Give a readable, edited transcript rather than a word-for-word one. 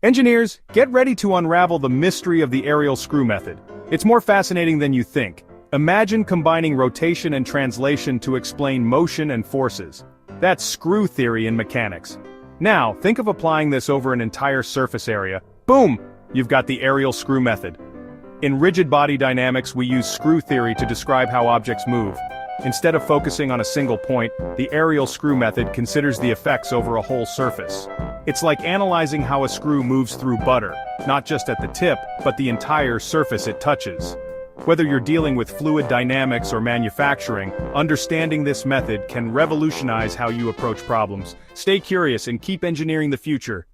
Engineers, get ready to unravel the mystery of the aerial screw method. It's more fascinating than you think. Imagine combining rotation and translation to explain motion and forces. That's screw theory in mechanics. Now, think of applying this over an entire surface area. Boom! You've got the aerial screw method. In rigid body dynamics, we use screw theory to describe how objects move. Instead of focusing on a single point, the aerial screw method considers the effects over a whole surface. It's like analyzing how a screw moves through butter, not just at the tip, but the entire surface it touches. Whether you're dealing with fluid dynamics or manufacturing, understanding this method can revolutionize how you approach problems. Stay curious and keep engineering the future.